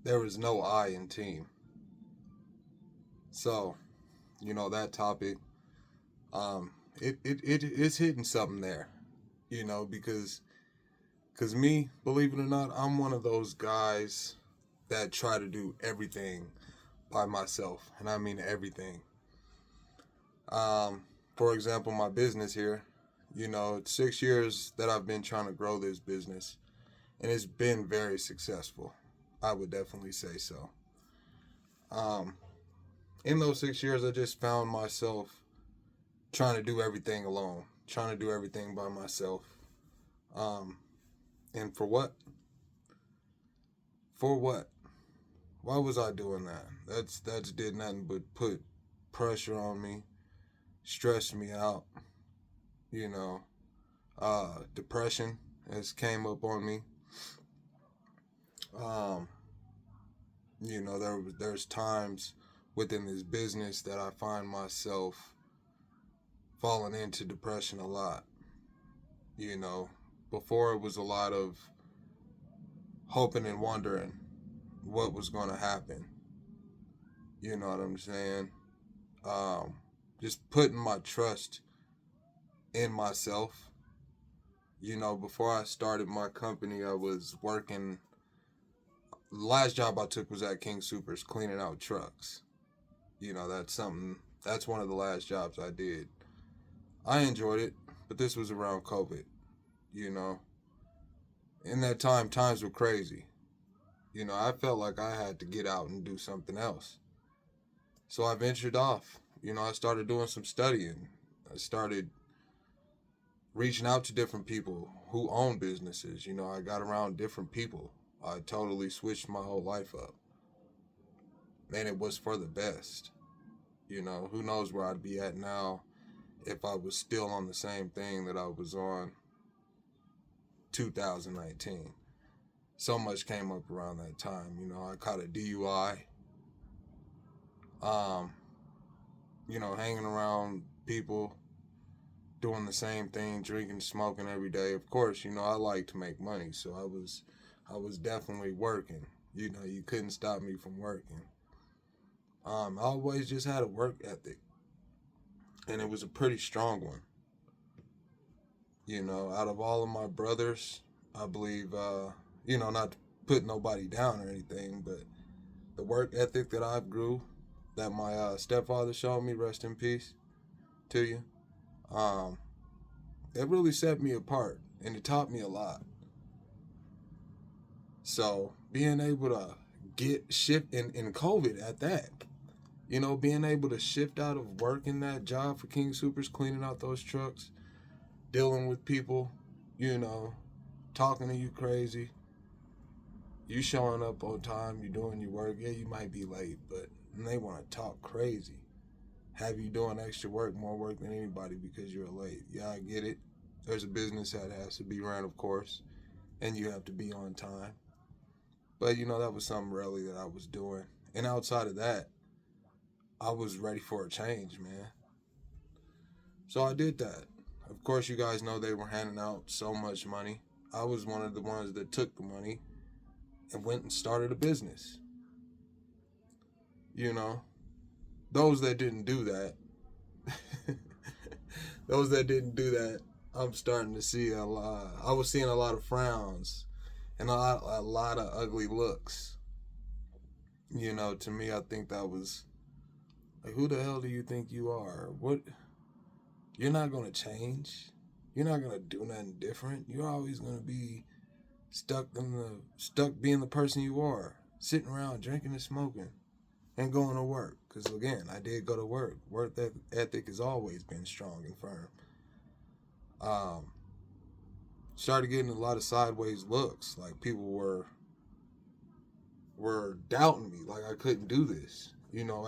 there was no I in team. So, that topic, it is hitting something there, because me, believe it or not, I'm one of those guys that try to do everything by myself, and I mean everything. Um, for example, my business here, it's 6 years that I've been trying to grow this business, and it's been very successful. I would definitely say so. Um, in those 6 years, I just found myself trying to do everything alone, trying to do everything by myself. Um, and for what? For what? Why was I doing that? That's did nothing but put pressure on me, stress me out. You know, depression has came up on me. Um, there's times within this business that I find myself falling into depression a lot. You know, before it was a lot of hoping and wondering what was going to happen. You know what I'm saying? Um, just putting my trust in myself. Before I started my company, I was working. The last job I took was at King Supers, cleaning out trucks. That's something. That's one of the last jobs I did. I enjoyed it, but this was around COVID. You know, in that time, times were crazy. I felt like I had to get out and do something else. So I ventured off. I started doing some studying. I started reaching out to different people who own businesses. I got around different people. I totally switched my whole life up. And it was for the best. Who knows where I'd be at now if I was still on the same thing that I was on 2019. So much came up around that time. I caught a DUI. Um, hanging around people doing the same thing, drinking, smoking every day. Of course, I like to make money, so I was definitely working. You couldn't stop me from working. I always just had a work ethic, and it was a pretty strong one. Out of all of my brothers, I believe, not to put nobody down or anything, but the work ethic that I grew, that my stepfather showed me, rest in peace to you, um, it really set me apart, and it taught me a lot. So being able to get shift in COVID at that, being able to shift out of working that job for King Supers, cleaning out those trucks, dealing with people, you know, talking to you crazy, you showing up on time, you doing your work. Yeah, you might be late, but they want to talk crazy. Have you doing extra work, more work than anybody because you're late. Yeah, I get it. There's a business that has to be run, of course, and you have to be on time. But that was something really that I was doing. And outside of that, I was ready for a change, man. So I did that. Of course, you guys know they were handing out so much money. I was one of the ones that took the money and went and started a business. You know, those that didn't do that, those that didn't do that, I'm starting to see a lot. I was seeing a lot of frowns and a lot of ugly looks. To me, I think that was like, who the hell do you think you are? What? You're not gonna change. You're not gonna do nothing different. You're always gonna be stuck being the person you are, sitting around drinking and smoking and going to work. Because again, I did go to work. Work ethic has always been strong and firm. Um, Started getting a lot of sideways looks. Like people were doubting me. Like I couldn't do this.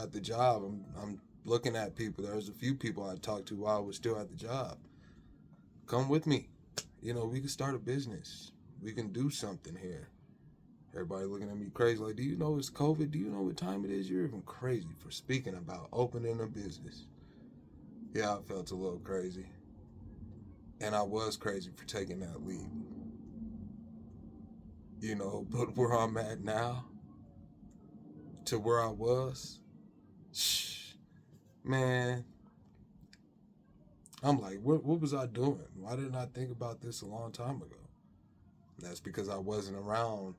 At the job, I'm looking at people. There was a few people I talked to while I was still at the job. Come with me. We can start a business. We can do something here. Everybody looking at me crazy, like, do you know it's COVID? Do you know what time it is? You're even crazy for speaking about opening a business. Yeah, I felt a little crazy. And I was crazy for taking that leap. But where I'm at now, to where I was, man, I'm like, what was I doing? Why didn't I think about this a long time ago? And that's because I wasn't around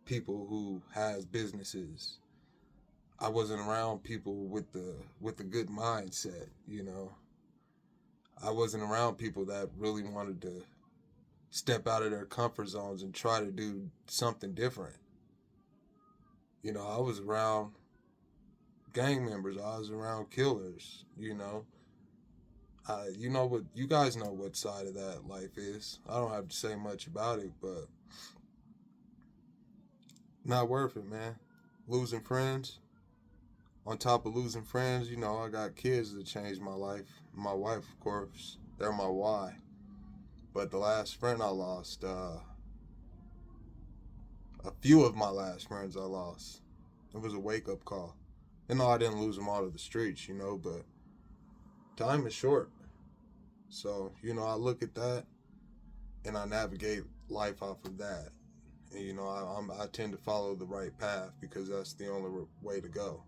people who has businesses. I wasn't around people with the good mindset, you know. I wasn't around people that really wanted to step out of their comfort zones and try to do something different. You know, I was around gang members. I was around killers. You know what? You guys know what side of that life is. I don't have to say much about it, but not worth it, man. Losing friends. On top of losing friends, you know, I got kids that changed my life. My wife, of course, they're my why. But the last friend I lost, a few of my last friends I lost, it was a wake-up call. And no, I didn't lose them all to the streets, you know, but time is short. So, you know, I look at that and I navigate life off of that. And, you know, I tend to follow the right path because that's the only way to go.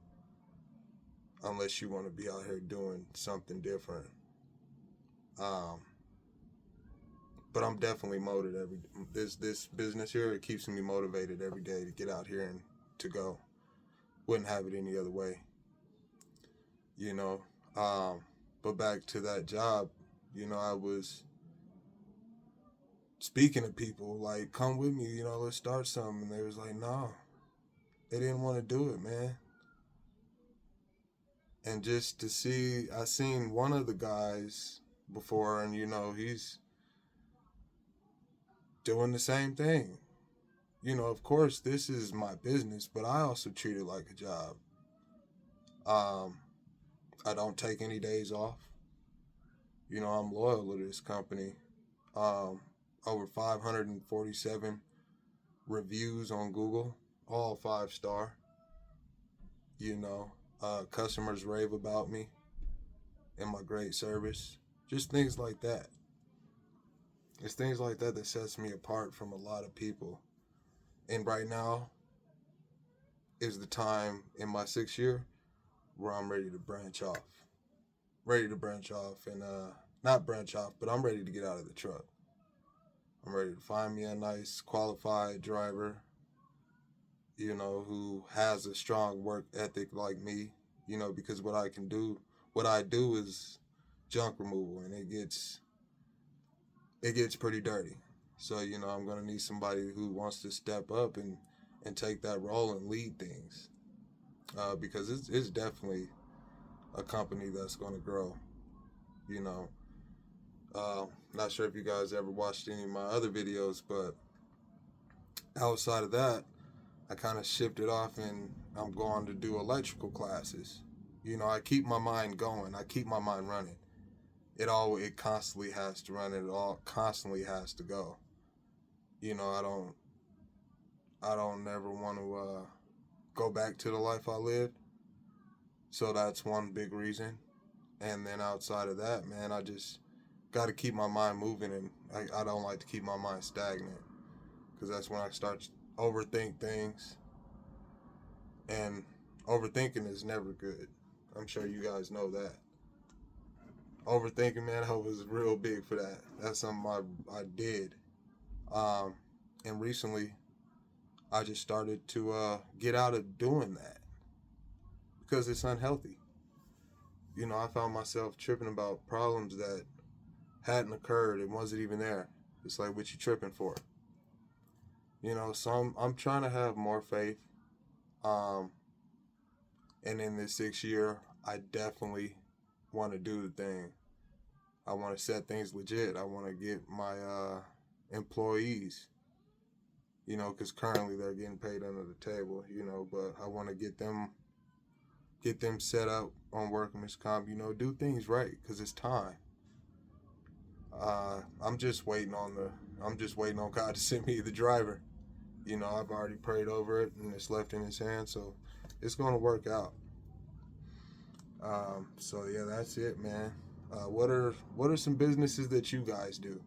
Unless you want to be out here doing something different. But I'm definitely motivated. This business here, it keeps me motivated every day to get out here and to go. Wouldn't have it any other way. You know, but back to that job, you know, I was speaking to people like, come with me, you know, let's start something. And they was like, no, they didn't want to do it, man. And just to see, I seen one of the guys before, and you know, he's doing the same thing. You know, of course, this is my business, but I also treat it like a job. I don't take any days off. You know, I'm loyal to this company. Over 547 reviews on Google, all 5-star. You know, customers rave about me and my great service. Just things like that. It's things like that that sets me apart from a lot of people. And right now is the time in my 6th year where I'm ready to branch off. Ready to branch off and not branch off, but I'm ready to get out of the truck. I'm ready to find me a nice qualified driver, you know, who has a strong work ethic like me, you know, because what I do is junk removal, and it gets pretty dirty. So, you know, I'm going to need somebody who wants to step up and take that role and lead things. Because it's definitely a company that's going to grow, you know. Not sure if you guys ever watched any of my other videos, but outside of that, I kind of shifted off and I'm going to do electrical classes. You know, I keep my mind going. I keep my mind running. It constantly has to run. It all constantly has to go. You know, I don't never want to go back to the life I lived. So that's one big reason. And then outside of that, man, I just got to keep my mind moving, and I don't like to keep my mind stagnant, because that's when I start to overthink things, and overthinking is never good. I'm sure you guys know that. Overthinking, man, I was real big for that. That's something I did. And recently, I just started to get out of doing that because it's unhealthy. You know, I found myself tripping about problems that hadn't occurred and wasn't even there. It's like, what you tripping for? You know, so I'm trying to have more faith. And in this 6th year, I definitely want to do the thing. I want to set things legit. I want to get my employees, you know, because currently they're getting paid under the table, you know, but I want to get them set up on workman's comp, you know, do things right, because it's time. I'm just waiting on God to send me the driver. You know, I've already prayed over it and it's left in his hands, so it's going to work out. So yeah, that's it, man. What are some businesses that you guys do?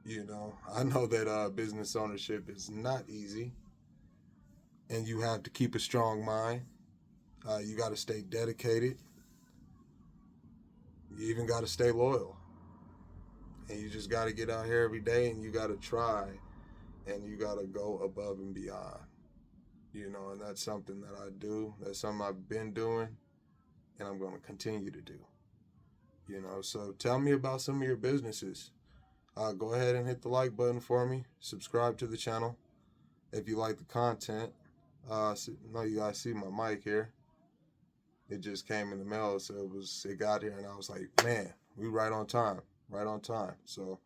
You know, I know that business ownership is not easy, and you have to keep a strong mind. You got to stay dedicated. You even got to stay loyal. And you just got to get out here every day, and you got to try, and you got to go above and beyond. And that's something that I do. That's something I've been doing, and I'm going to continue to do. So tell me about some of your businesses. Go ahead and hit the like button for me. Subscribe to the channel if you like the content. You guys see my mic here. It just came in the mail, so it got here, and I was like, man, we right on time. So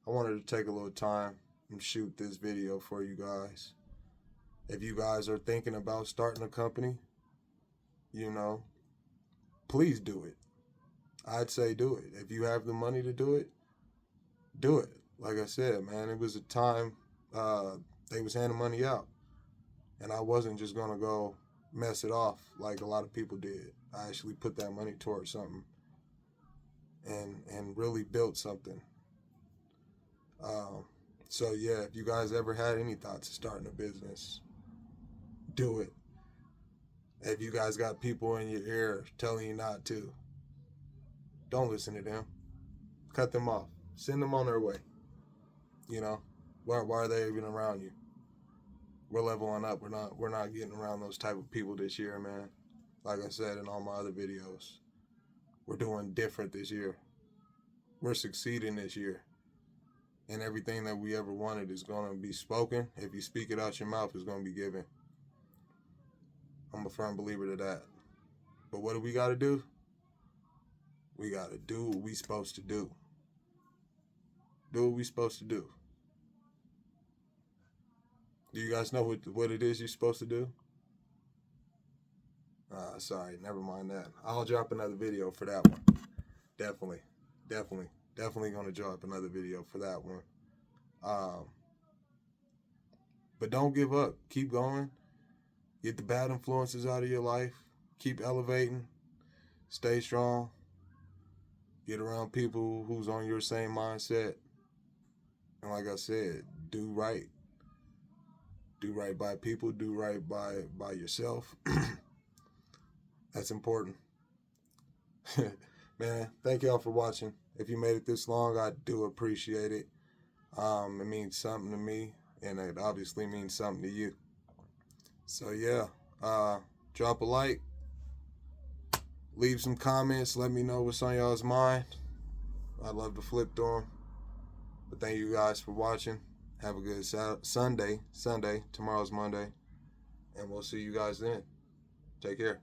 I wanted to take a little time and shoot this video for you guys. If you guys are thinking about starting a company, please do it. I'd say do it. If you have the money to do it, do it. Like I said, man, it was a time they was handing money out, and I wasn't just gonna go mess it off like a lot of people did. I actually put that money towards something and really built something. So yeah, if you guys ever had any thoughts of starting a business, do it. If you guys got people in your ear telling you not to, don't listen to them. Cut them off. Send them on their way. Why are they even around you? We're leveling up. We're not getting around those type of people this year, man. Like I said in all my other videos, we're doing different this year. We're succeeding this year. And everything that we ever wanted is going to be spoken. If you speak it out your mouth, it's going to be given. I'm a firm believer to that. But what do we got to do? We got to do what we supposed to do. Do what we supposed to do. Do you guys know what it is you're supposed to do? Sorry, never mind that. I'll drop another video for that one. Definitely going to drop another video for that one. But don't give up. Keep going. Get the bad influences out of your life. Keep elevating. Stay strong. Get around people who's on your same mindset. And like I said, do right. Do right by people. Do right by yourself. That's important. Man, thank y'all for watching. If you made it this long, I do appreciate it. It means something to me, and it obviously means something to you. So yeah, drop a like. Leave some comments. Let me know what's on y'all's mind. I'd love to flip through them. But thank you guys for watching. Have a good Sunday. Tomorrow's Monday. And we'll see you guys then. Take care.